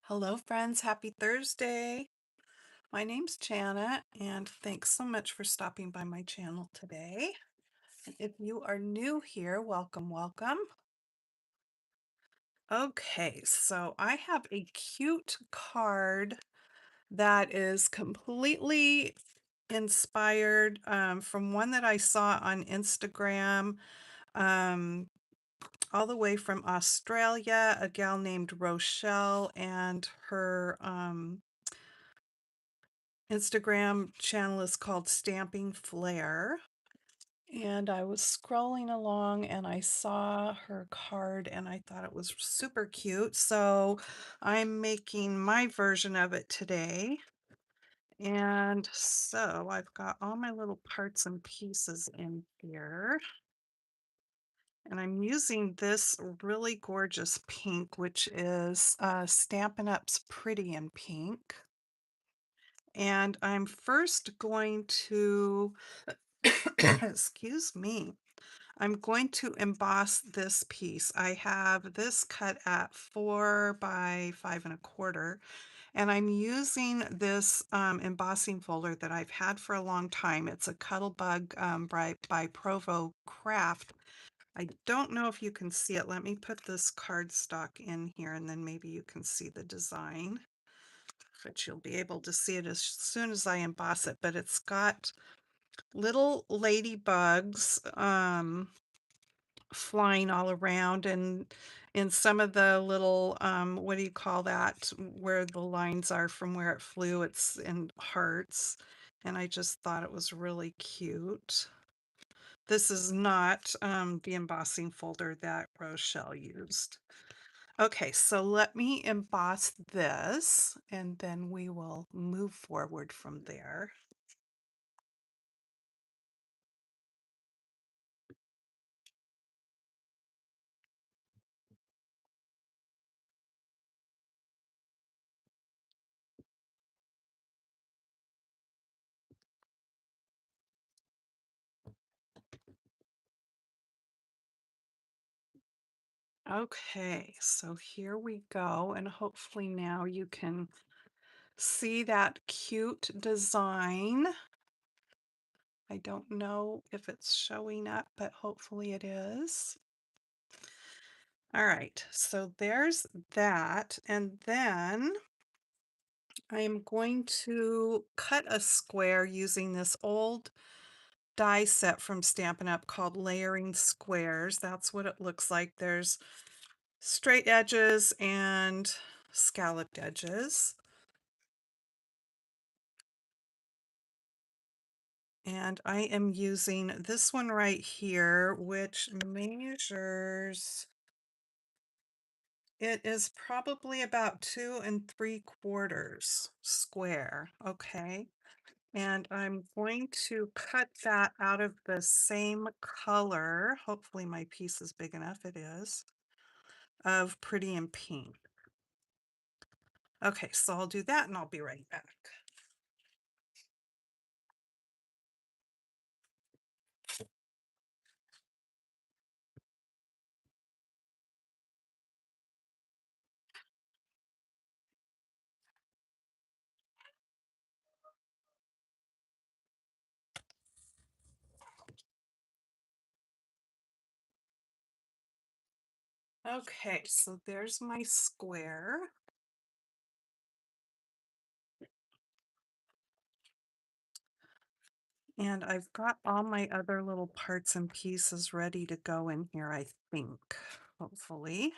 Hello, friends. Happy Thursday. My name's Janna, and thanks so much for stopping by my channel today. And if you are new here, welcome, welcome. Okay, so I have a cute card that is completely inspired from one that I saw on Instagram, um, all the way from Australia, a gal named Rochelle, and her Instagram channel is called Stamping Flair. And I was scrolling along and I saw her card and I thought it was super cute. So I'm making my version of it today. And so I've got all my little parts and pieces in here. And I'm using this really gorgeous pink, which is Stampin' Up's Pretty in Pink. And I'm first going to, excuse me, I'm going to emboss this piece. I have this cut at 4 by 5 1/4, and I'm using this embossing folder that I've had for a long time. It's a Cuttlebug by Provo Craft. I don't know if you can see it. Let me put this cardstock in here and then maybe you can see the design. But you'll be able to see it as soon as I emboss it. But it's got little ladybugs flying all around, and in some of the little what do you call that, where the lines are from where it flew, it's in hearts, and I just thought it was really cute. This is not the embossing folder that Rochelle used. Okay, so let me emboss this and then we will move forward from there. Okay, so here we go, and hopefully now you can see that cute design. I don't know if it's showing up, but hopefully it is. All right, so there's that, and then I am going to cut a square using this old die set from Stampin' Up called Layering Squares. That's what it looks like. There's straight edges and scalloped edges. And I am using this one right here, which measures, it is probably about 2 3/4 square. Okay. And I'm going to cut that out of the same color. Hopefully my piece is big enough. It is, of Pretty in Pink. Okay, so I'll do that and I'll be right back. Okay, so there's my square. And I've got all my other little parts and pieces ready to go in here, I think, hopefully.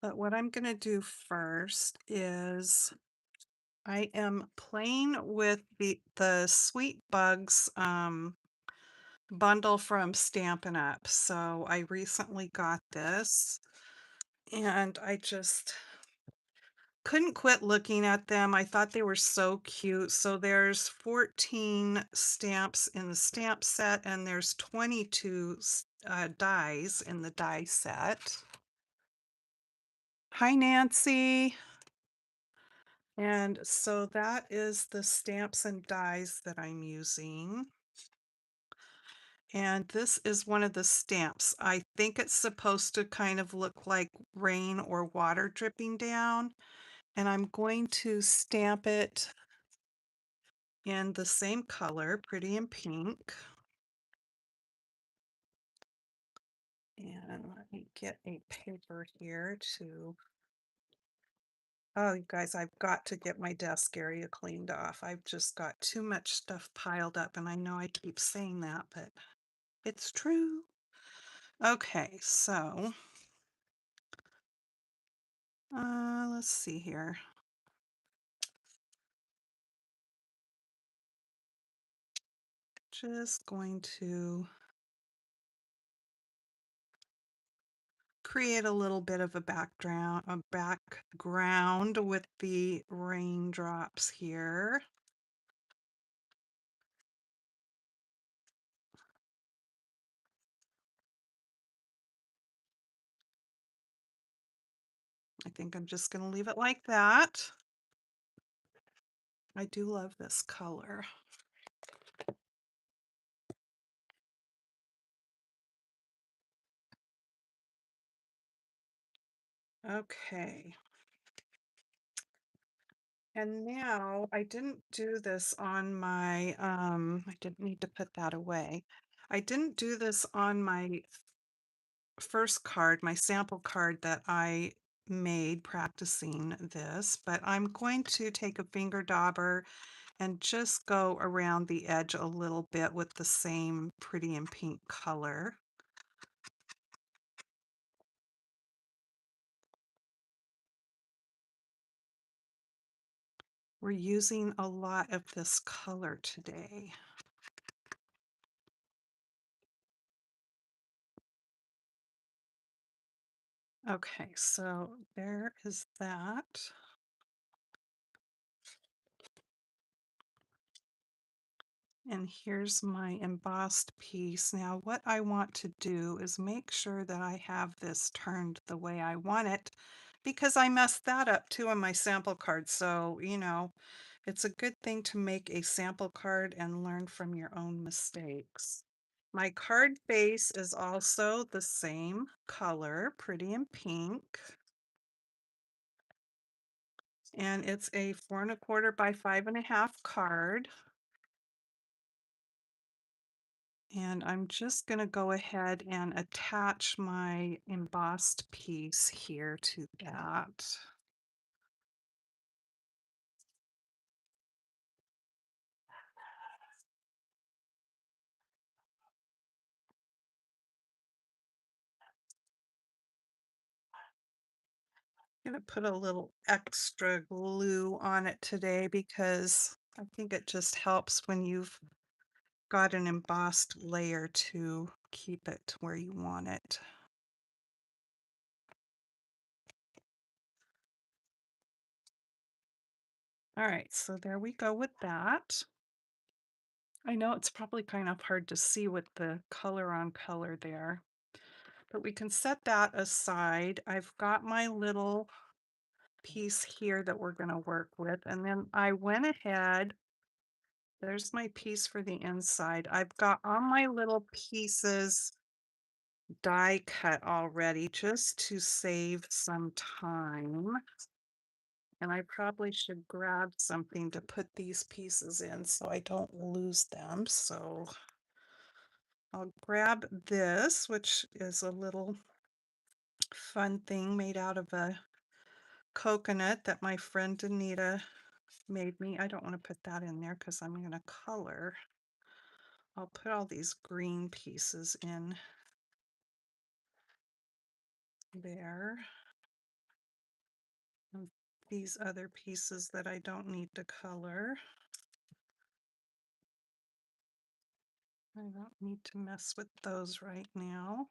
But what I'm going to do first is I am playing with the Sweet Bugs bundle from Stampin' Up. So I recently got this and I just couldn't quit looking at them. I thought they were so cute. So there's 14 stamps in the stamp set and there's 22 dies in the die set. Hi, Nancy. And so that is the stamps and dies that I'm using. And this is one of the stamps. I think it's supposed to kind of look like rain or water dripping down. And I'm going to stamp it in the same color, pretty in pink. And let me get a paper here to, oh, you guys, I've got to get my desk area cleaned off. I've just got too much stuff piled up, and I know I keep saying that, but it's true. Okay, so let's see here. Just going to create a little bit of a background with the raindrops here. I think I'm just going to leave it like that. I do love this color. Okay. And now I didn't do this on my, I didn't need to put that away. I didn't do this on my first card, my sample card that I made practicing this, but I'm going to take a finger dauber and just go around the edge a little bit with the same pretty and pink color. We're using a lot of this color today. Okay, so there is that. And here's my embossed piece. Now, what I want to do is make sure that I have this turned the way I want it, because I messed that up too on my sample card. So, it's a good thing to make a sample card and learn from your own mistakes. My card base is also the same color, pretty in pink. And it's a 4¼ by 5½ card. And I'm just going to go ahead and attach my embossed piece here to that. I'm going to put a little extra glue on it today because I think it just helps when you've got an embossed layer to keep it where you want it. All right, so there we go with that. I know it's probably kind of hard to see with the color on color there, but we can set that aside. I've got my little piece here that we're going to work with, and then I went ahead, there's my piece for the inside. I've got all my little pieces die cut already just to save some time. And I probably should grab something to put these pieces in so I don't lose them. So I'll grab this, which is a little fun thing made out of a coconut that my friend Anita made me. I don't want to put that in there because I'm going to color. I'll put all these green pieces in there. And these other pieces that I don't need to color. I don't need to mess with those right now.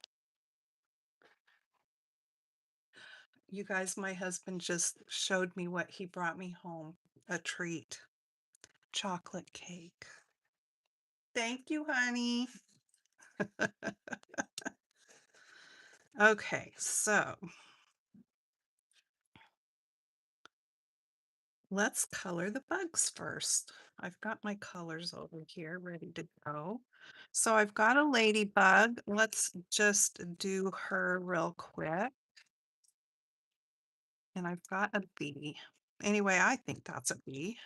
You guys, my husband just showed me what he brought me home. A treat. Chocolate cake. Thank you, honey. Okay, so let's color the bugs first. I've got my colors over here ready to go. So I've got a ladybug. Let's just do her real quick. And I've got a bee. Anyway, I think that's a bee.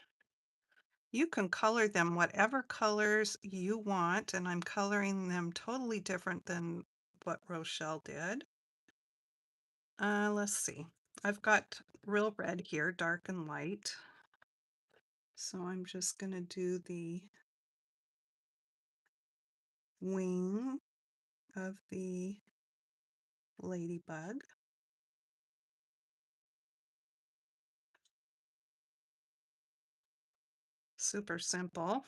You can color them whatever colors you want, and I'm coloring them totally different than what Rochelle did. Let's see. I've got real red here, dark and light. So I'm just going to do the wing of the ladybug. Super simple.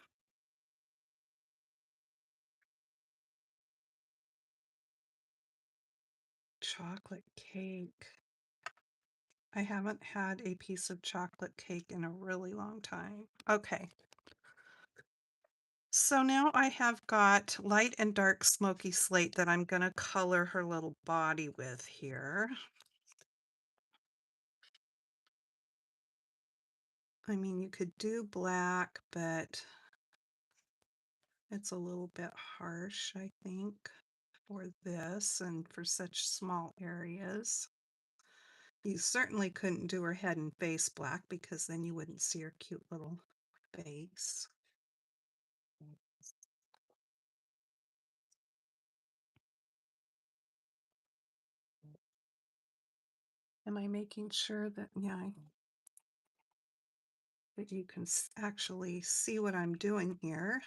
Chocolate cake. I haven't had a piece of chocolate cake in a really long time. Okay. So now I have got light and dark smoky slate that I'm going to color her little body with here. I mean, you could do black, but it's a little bit harsh, I think, for this and for such small areas. You certainly couldn't do her head and face black because then you wouldn't see her cute little face. Am I making sure that, yeah, that you can actually see what I'm doing here?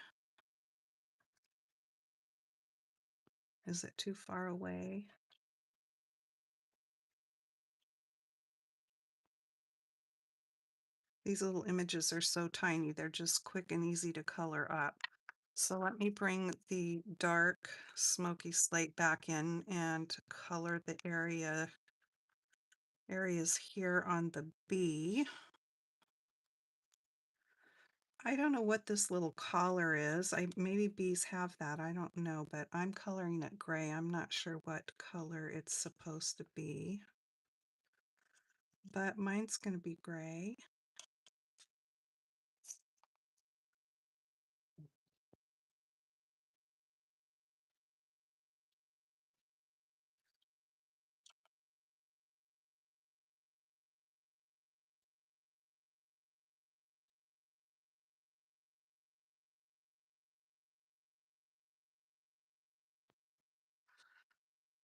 Is it too far away? These little images are so tiny, they're just quick and easy to color up. So let me bring the dark smoky slate back in and color the areas here on the bee. I don't know what this little collar is. Maybe bees have that, I don't know, but I'm coloring it gray. I'm not sure what color it's supposed to be, but mine's going to be gray.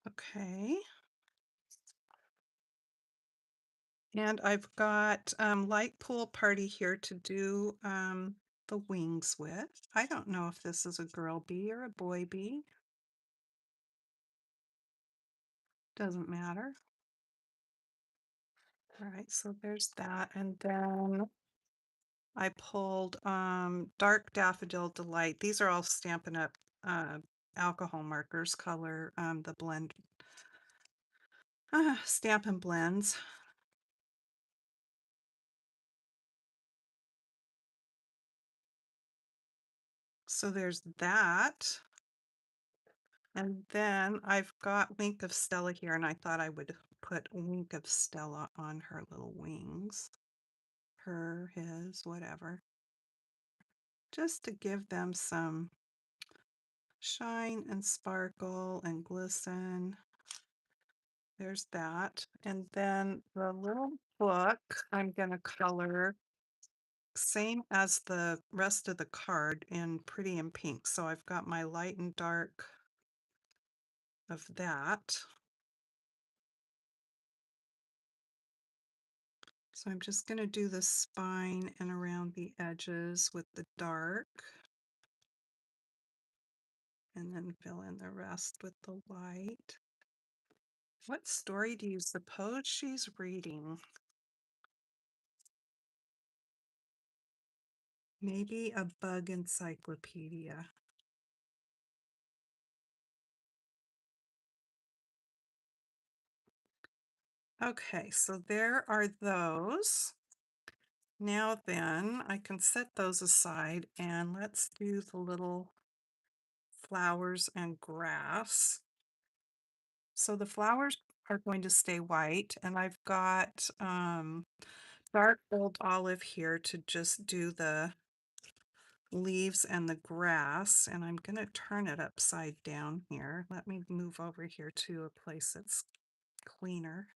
Okay. And I've got light pool party here to do the wings with. I don't know if this is a girl bee or a boy bee. Doesn't matter. All right, so there's that. And then I pulled Dark Daffodil Delight. These are all Stampin' Up alcohol markers, color, the blend, Stampin' Blends. So there's that. And then I've got Wink of Stella here, and I thought I would put Wink of Stella on her little wings. Her, his, whatever. Just to give them some shine and sparkle and glisten. There's that. And then the little book I'm going to color same as the rest of the card in pretty and pink. So I've got my light and dark of that. So I'm just going to do the spine and around the edges with the dark. And then fill in the rest with the white. What story do you suppose she's reading? Maybe a bug encyclopedia. Okay, so there are those. Now then, I can set those aside and let's do the little flowers and grass. So the flowers are going to stay white, and I've got dark old olive here to just do the leaves and the grass, and I'm going to turn it upside down here. Let me move over here to a place that's cleaner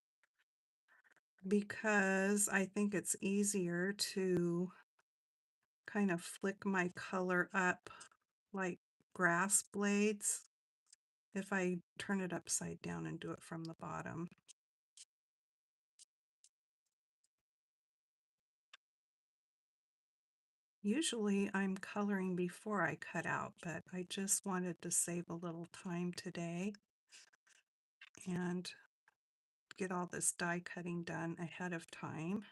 because I think it's easier to kind of flick my color up like grass blades if I turn it upside down and do it from the bottom. Usually I'm coloring before I cut out, but I just wanted to save a little time today and get all this die cutting done ahead of time.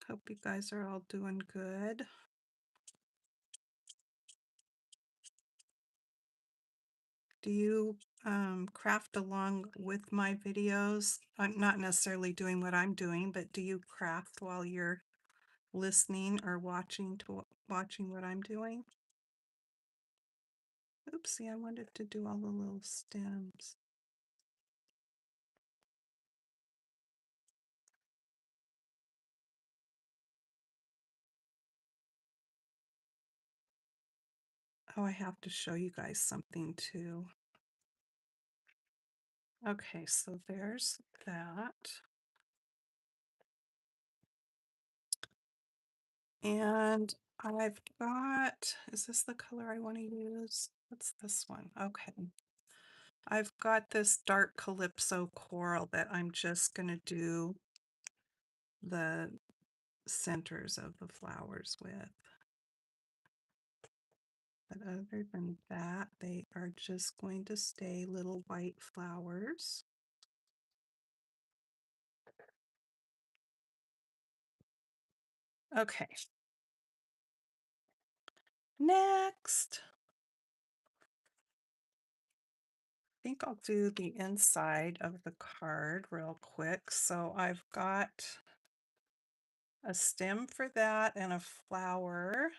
Hope you guys are all doing good. Do you craft along with my videos? I'm not necessarily doing what I'm doing, but do you craft while you're listening or watching what I'm doing? Oopsie, I wanted to do all the little stems. Oh, I have to show you guys something too. Okay, so there's that. And I've got, is this the color I want to use? What's this one? Okay. I've got this dark Calypso coral that I'm just going to do the centers of the flowers with. But other than that, they are just going to stay little white flowers. Okay. Next. I think I'll do the inside of the card real quick. So I've got a stem for that and a flower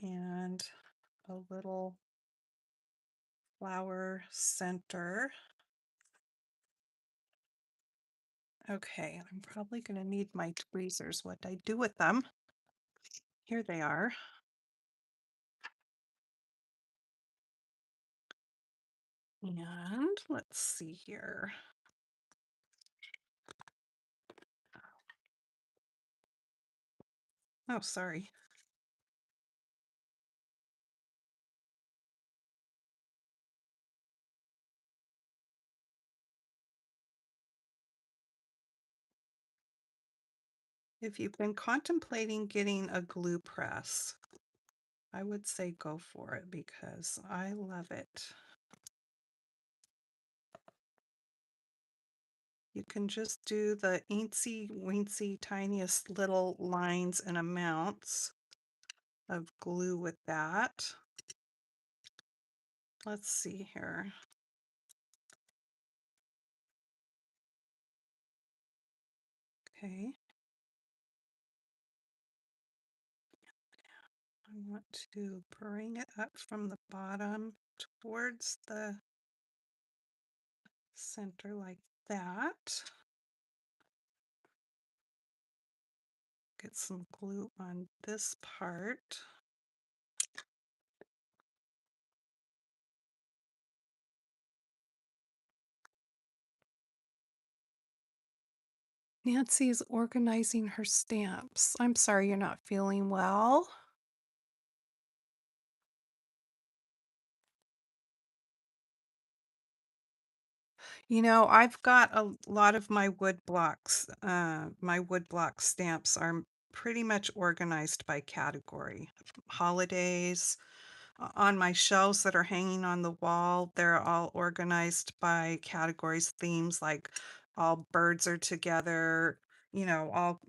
and a little flower center. Okay, I'm probably going to need my tweezers. What I do with them? Here they are. And let's see here. Oh, sorry. If you've been contemplating getting a glue press, I would say go for it because I love it. You can just do the eensy weensy tiniest little lines and amounts of glue with that. Let's see here. Okay. I want to bring it up from the bottom towards the center like that. Get some glue on this part. Nancy is organizing her stamps. I'm sorry you're not feeling well. You know, I've got a lot of my wood blocks. My wood block stamps are pretty much organized by category. Holidays, on my shelves that are hanging on the wall, they're all organized by categories, themes like all birds are together, you know, all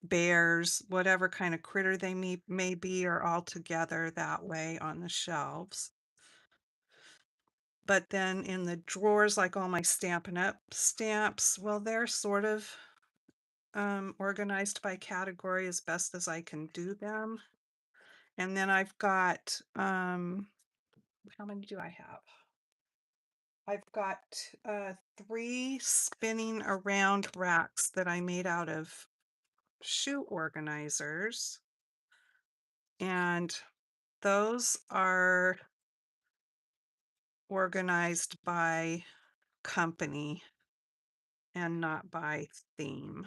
bears, whatever kind of critter they may be, are all together that way on the shelves. But then in the drawers, like all my Stampin' Up! Stamps, well, they're sort of organized by category as best as I can do them. And then I've got, how many do I have? I've got 3 spinning around racks that I made out of shoe organizers. And those are organized by company and not by theme.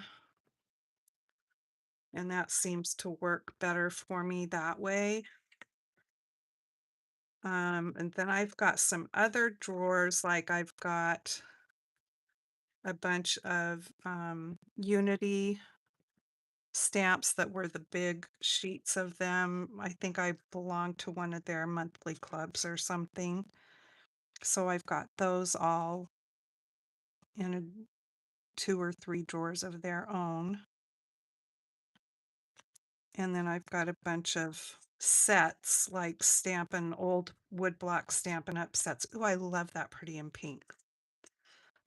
And that seems to work better for me that way. And then I've got some other drawers, like I've got a bunch of Unity stamps that were the big sheets of them. I think I belong to one of their monthly clubs or something. So I've got those all in 2 or 3 drawers of their own. And then I've got a bunch of sets, like old woodblock Stampin' Up! Sets. Ooh, I love that pretty in pink.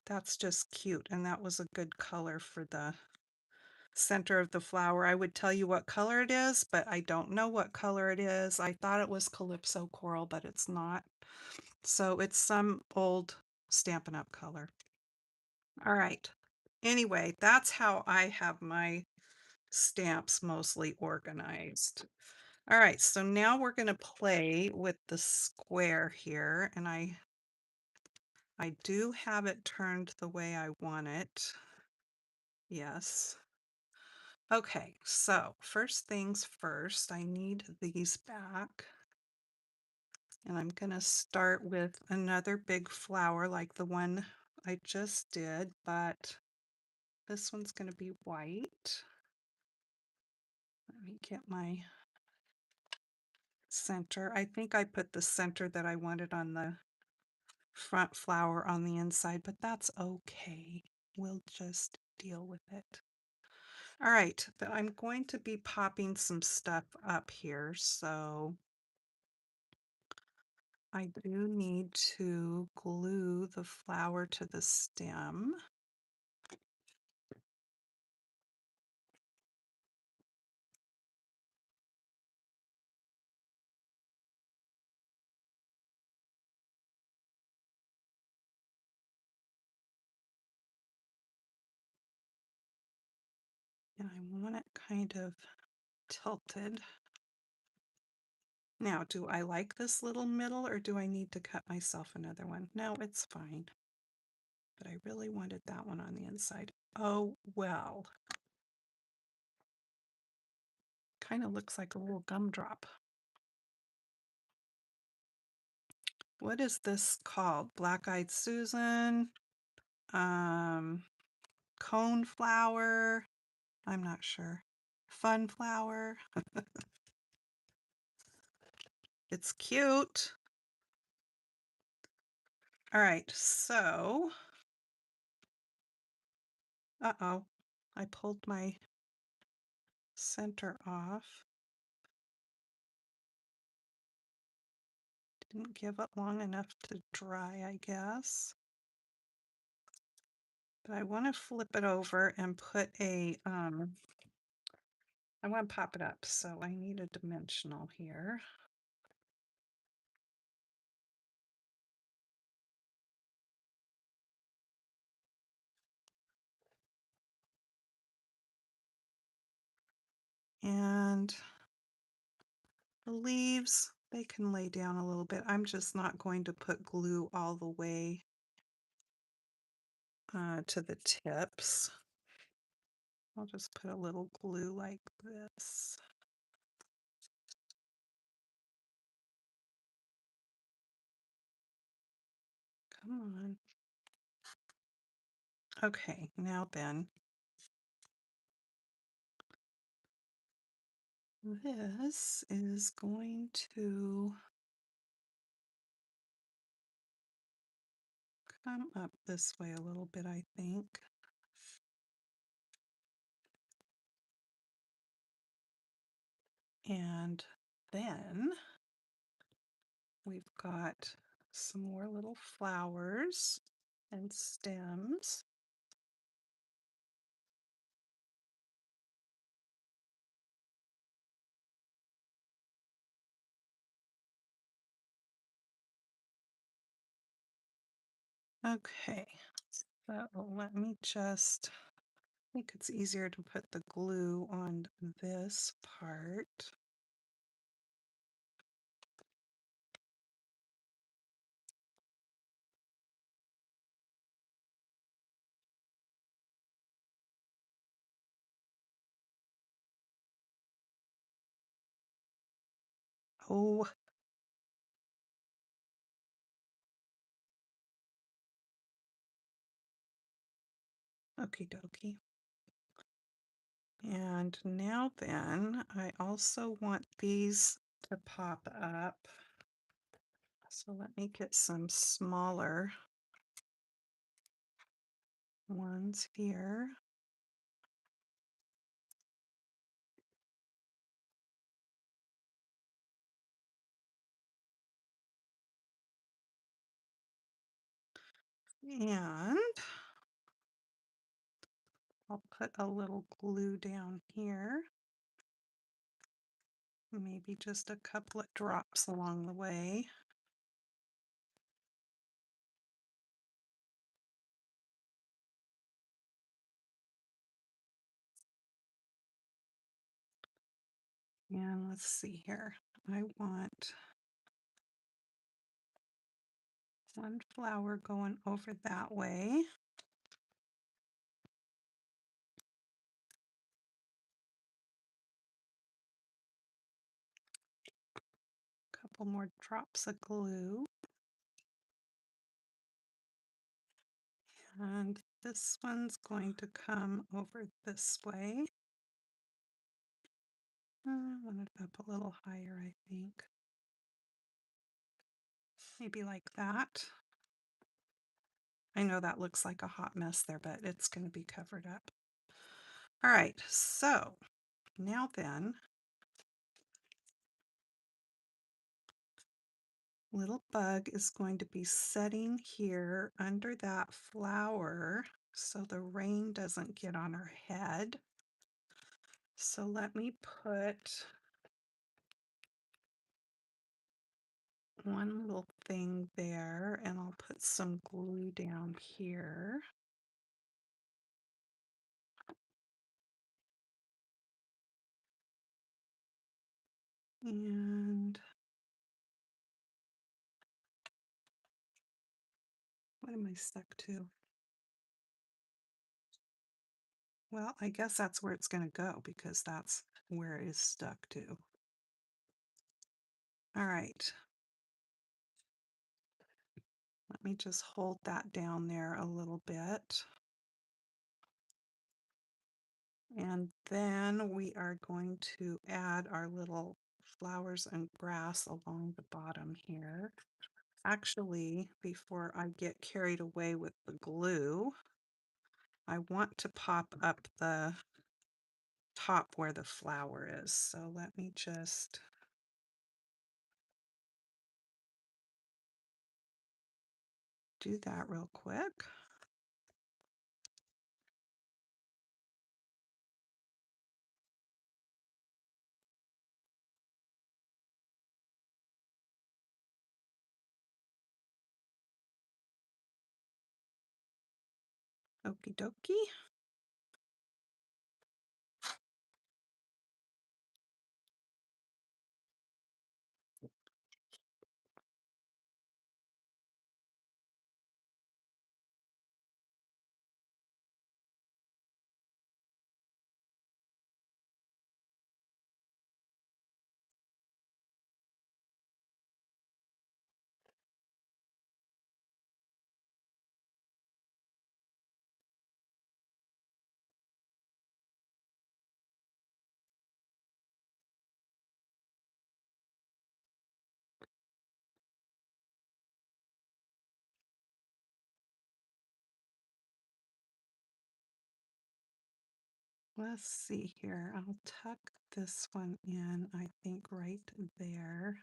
That's just cute, and that was a good color for the center of the flower. I would tell you what color it is, but I don't know what color it is. I thought it was Calypso Coral, but it's not. So it's some old Stampin' Up! Color. All right. Anyway, that's how I have my stamps mostly organized. All right, so now we're going to play with the square here, and I do have it turned the way I want it. Yes. Okay, so first things first, I need these back. And I'm going to start with another big flower like the one I just did, but this one's going to be white. Let me get my center. I think I put the center that I wanted on the front flower on the inside, but that's okay. We'll just deal with it. All right, but I'm going to be popping some stuff up here, so I do need to glue the flower to the stem. And I want it kind of tilted. Now, do I like this little middle or do I need to cut myself another one? No, it's fine. But I really wanted that one on the inside. Oh, well. Kind of looks like a little gumdrop. What is this called? Black-eyed Susan? Cone flower? I'm not sure. Fun flower? It's cute. All right, so, uh-oh, I pulled my center off. Didn't give it long enough to dry, I guess. But I want to flip it over and put a, I want to pop it up, so I need a dimensional here. And the leaves, they can lay down a little bit. I'm just not going to put glue all the way to the tips. I'll just put a little glue like this. Come on. Okay, now then. This is going to come up this way a little bit, I think. And then we've got some more little flowers and stems. Okay, so let me just, I think it's easier to put the glue on this part. Oh, okie dokie. And now then, I also want these to pop up. So let me get some smaller ones here. And I'll put a little glue down here. Maybe just a couple of drops along the way. And let's see here. I want one flower going over that way. Couple more drops of glue. And this one's going to come over this way. I want it up a little higher, I think. Maybe like that. I know that looks like a hot mess there, but it's going to be covered up. All right, so now then, little bug is going to be setting here under that flower so the rain doesn't get on her head. So let me put one little thing there, and I'll put some glue down here. And what am I stuck to? Well, I guess that's where it's going to go because that's where it is stuck to. All right. Let me just hold that down there a little bit. And then we are going to add our little flowers and grass along the bottom here. Actually, before I get carried away with the glue, I want to pop up the top where the flower is. So let me just do that real quick. Okie dokie. Let's see here. I'll tuck this one in, I think, right there.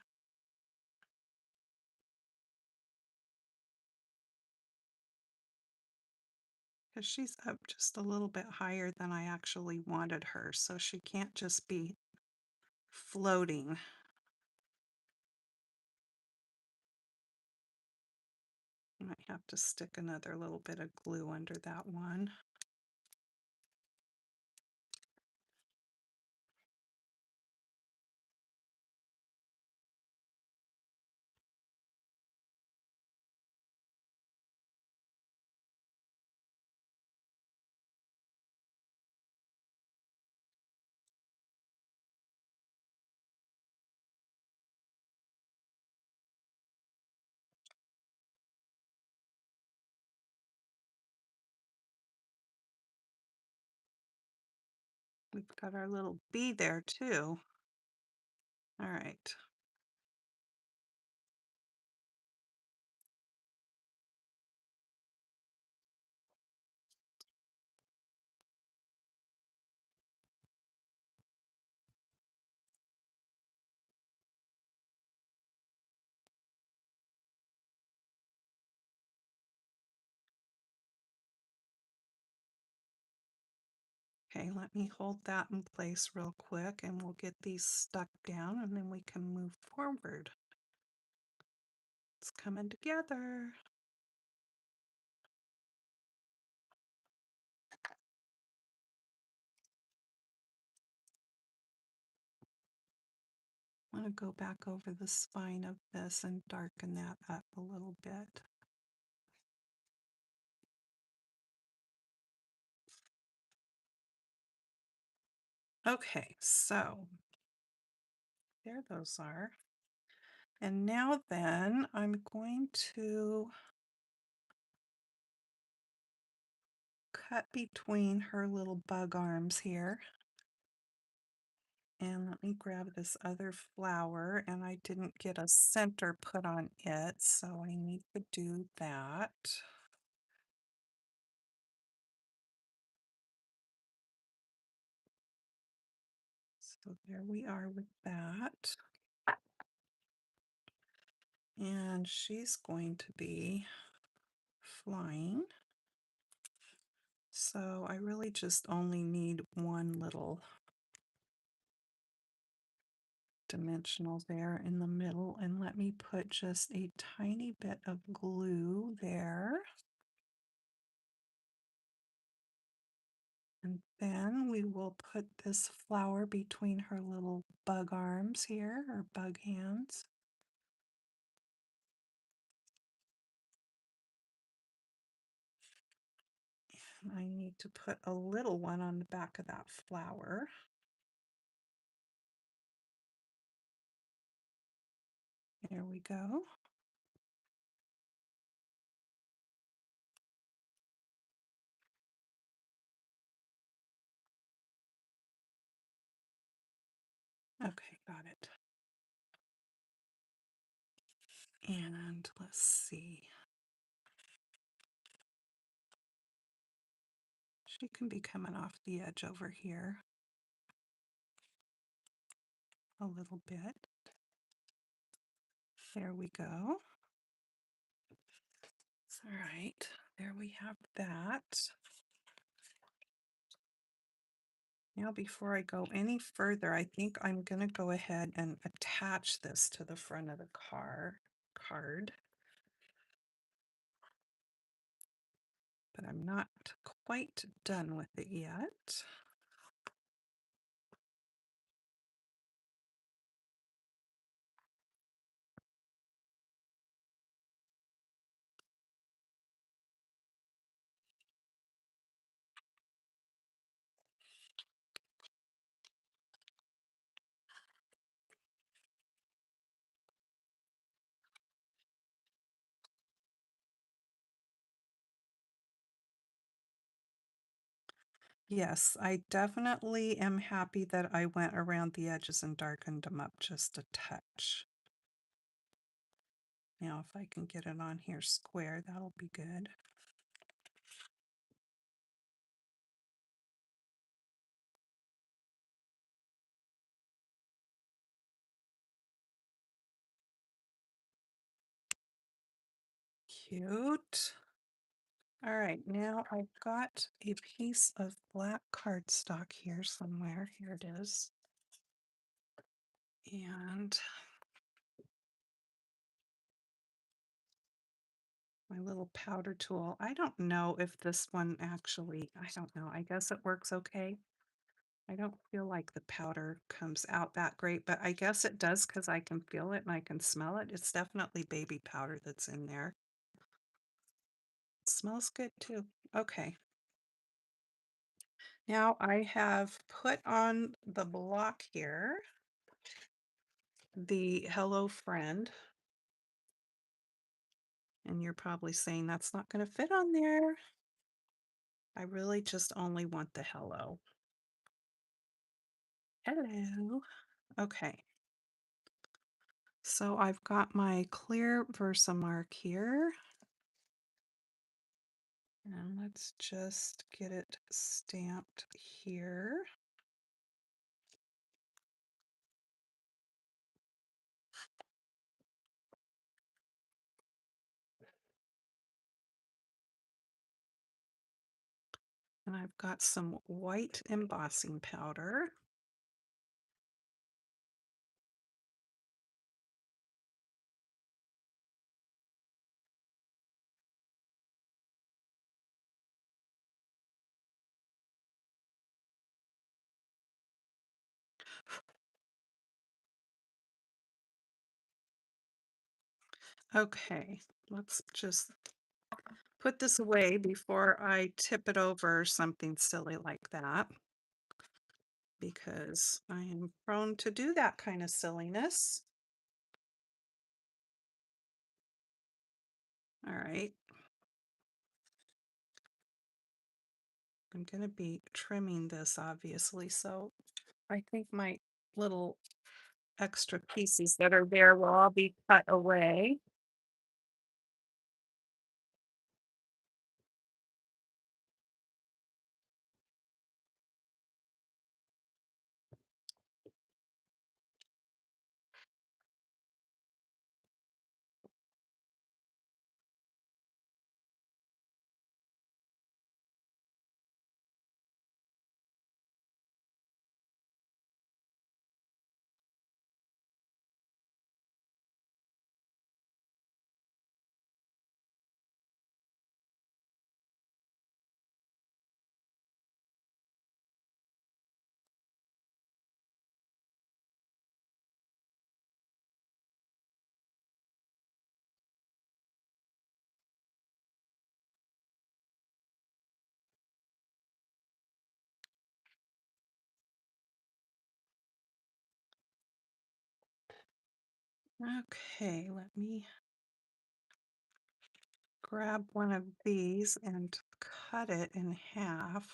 Because she's up just a little bit higher than I actually wanted her, so she can't just be floating. Might have to stick another little bit of glue under that one. We've got our little bee there too. All right. Okay, let me hold that in place real quick and we'll get these stuck down and then we can move forward. It's coming together. I'm going to go back over the spine of this and darken that up a little bit. Okay, so there those are. And now then I'm going to cut between her little bug arms here. And let me grab this other flower, and I didn't get a center put on it, so I need to do that. So there we are with that. And she's going to be flying. So I really just only need one little dimensional there in the middle, and let me put just a tiny bit of glue there. And then we will put this flower between her little bug arms here, or bug hands. And I need to put a little one on the back of that flower. There we go. Okay, got it. And let's see. She can be coming off the edge over here a little bit. There we go. All right, there we have that. Now, before I go any further, I think I'm going to go ahead and attach this to the front of the card. But I'm not quite done with it yet. Yes, I definitely am happy that I went around the edges and darkened them up just a touch. Now, if I can get it on here square, that'll be good. Cute. All right, now I've got a piece of black cardstock here somewhere. Here it is. And my little powder tool. I don't know if this one actually, I don't know. I guess it works okay. I don't feel like the powder comes out that great, but I guess it does because I can feel it and I can smell it. It's definitely baby powder that's in there. It smells good too. Okay. Now I have put on the block here the Hello Friend. And you're probably saying that's not going to fit on there. I really just only want the hello. Hello. Okay. So I've got my clear Versamark here. And let's just get it stamped here. And I've got some white embossing powder. Okay, let's just put this away before I tip it over something silly like that, because I am prone to do that kind of silliness. All right. I'm going to be trimming this obviously, so I think my little extra pieces that are there will all be cut away. Okay, let me grab one of these and cut it in half.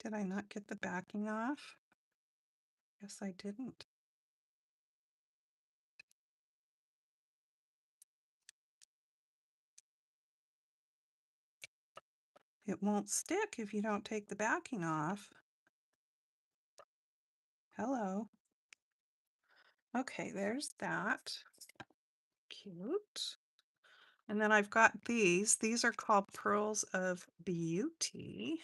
Did I not get the backing off? Guess I didn't. It won't stick if you don't take the backing off. Hello. Okay, there's that. Cute. And then I've got these. These are called Pearls of Beauty.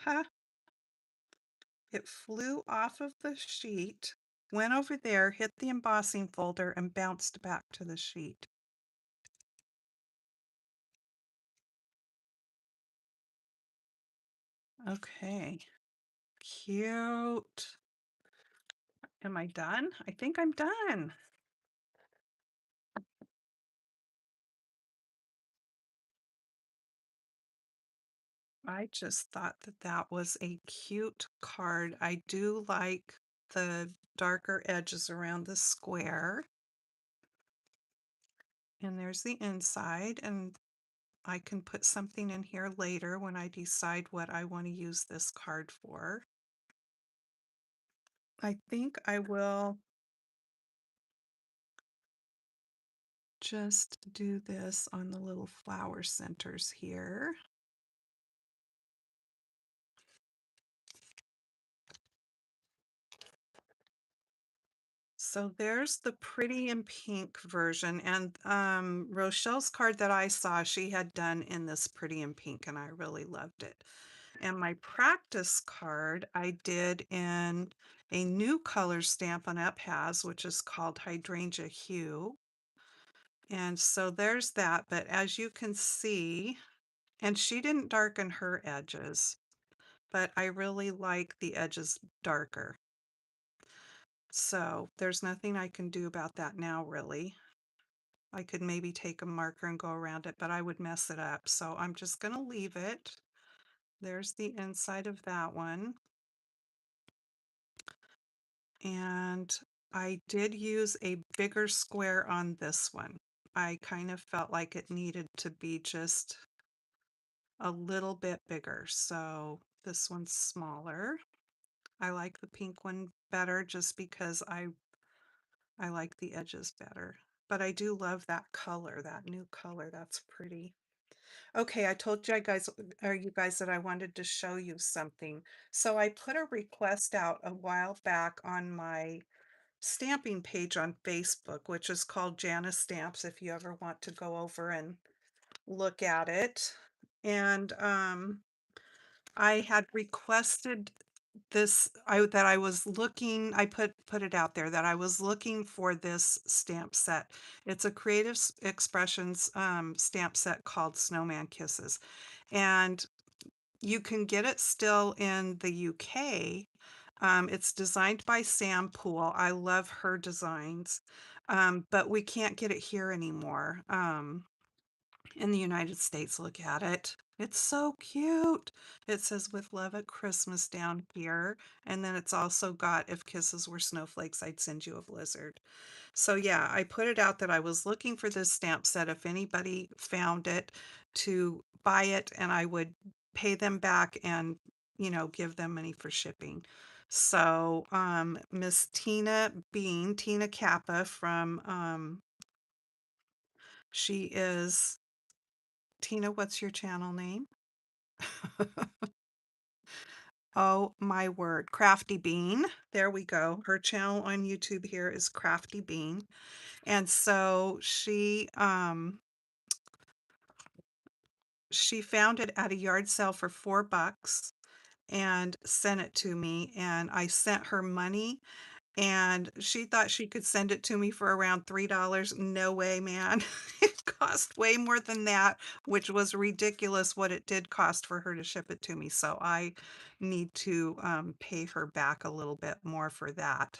Ha! It flew off of the sheet, went over there, hit the embossing folder, and bounced back to the sheet. Okay, cute. Am I done? I think I'm done. I just thought that that was a cute card. I do like the darker edges around the square. And there's the inside, and I can put something in here later when I decide what I want to use this card for. I think I will just do this on the little flower centers here. So there's the pretty in pink version, and Rochelle's card that I saw, she had done in this pretty in pink, and I really loved it. And my practice card I did in a new color Stampin' Up! Has, which is called Hydrangea Hue. And so there's that, but as you can see, and she didn't darken her edges, but I really like the edges darker. So there's nothing I can do about that now, really. I could maybe take a marker and go around it, but I would mess it up. So I'm just going to leave it. There's the inside of that one. And I did use a bigger square on this one. I kind of felt like it needed to be just a little bit bigger. So this one's smaller. I like the pink one better just because I like the edges better. But I do love that color, that new color. That's pretty. Okay, I told you guys, or you guys, that I wanted to show you something. So I put a request out a while back on my stamping page on Facebook, which is called JannaStamps, if you ever want to go over and look at it. And I had requested this, that I was looking, I put it out there that I was looking for this stamp set. It's a Creative Expressions stamp set called Snowman Kisses. And you can get it still in the UK. It's designed by Sam Poole. I love her designs, but we can't get it here anymore. In the United States, look at it. It's so cute. It says with love at Christmas down here. And then it's also got if kisses were snowflakes, I'd send you a blizzard. So yeah, I put it out that I was looking for this stamp set. If anybody found it, to buy it, and I would pay them back and, give them money for shipping. So Miss Tina Kappa from she is Tina, what's your channel name? Oh my word, Crafty Bean. There we go. Her channel on YouTube here is Crafty Bean. And so she found it at a yard sale for $4 and sent it to me, and I sent her money, and she thought she could send it to me for around $3. No way, man. It cost way more than that, which was ridiculous what it did cost for her to ship it to me. So I need to pay her back a little bit more for that.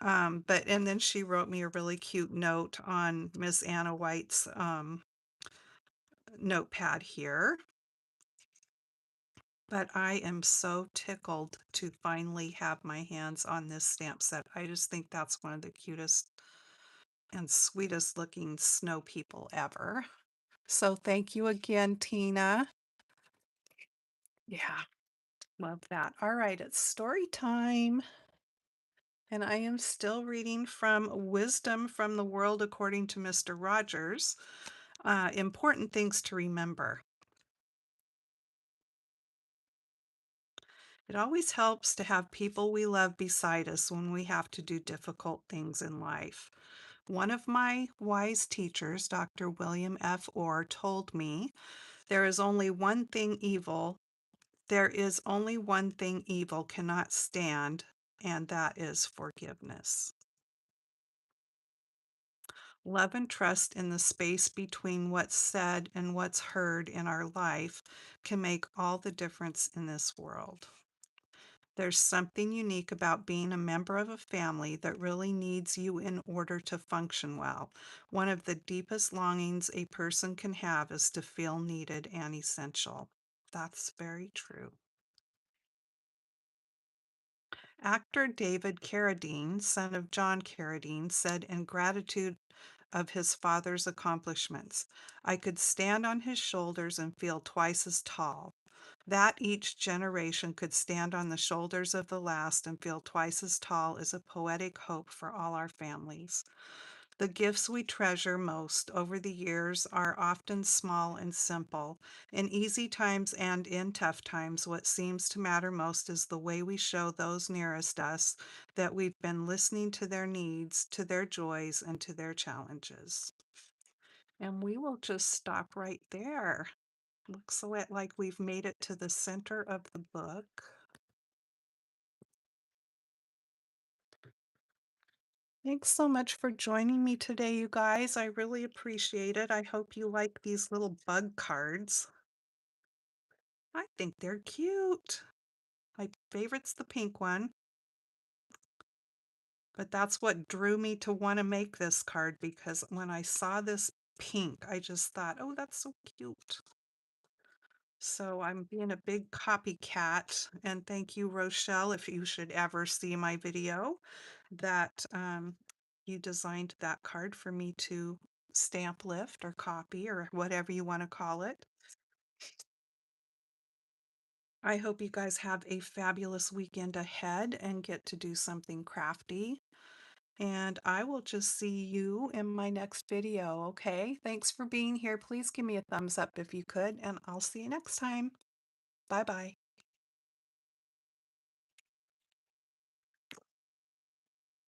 And then she wrote me a really cute note on Miss Anna White's notepad here. But I am so tickled to finally have my hands on this stamp set. I just think that's one of the cutest and sweetest looking snow people ever. So thank you again, Tina. Yeah, love that. All right, it's story time. And I am still reading from Wisdom from the World According to Mr. Rogers. Important things to remember. It always helps to have people we love beside us when we have to do difficult things in life. One of my wise teachers, Dr. William F. Orr, told me, there is only one thing evil. There is only one thing evil cannot stand, and that is forgiveness. Love and trust in the space between what's said and what's heard in our life can make all the difference in this world. There's something unique about being a member of a family that really needs you in order to function well. One of the deepest longings a person can have is to feel needed and essential. That's very true. Actor David Carradine, son of John Carradine, said in gratitude of his father's accomplishments, "I could stand on his shoulders and feel twice as tall. That each generation could stand on the shoulders of the last and feel twice as tall is a poetic hope for all our families. The gifts we treasure most over the years are often small and simple. In easy times and in tough times, what seems to matter most is the way we show those nearest us that we've been listening to their needs, to their joys, and to their challenges." And we will just stop right there. Like we've made it to the center of the book. Thanks so much for joining me today, you guys. I really appreciate it. I hope you like these little bug cards. I think they're cute. My favorite's the pink one, but that's what drew me to want to make this card because when I saw this pink, I just thought, oh, that's so cute. So I'm being a big copycat, and thank you, Rochelle, if you should ever see my video, that you designed that card for me to stamp lift or copy or whatever you want to call it. I hope you guys have a fabulous weekend ahead and get to do something crafty. And I will just see you in my next video, okay? Thanks for being here. Please give me a thumbs up if you could, and I'll see you next time. Bye-bye.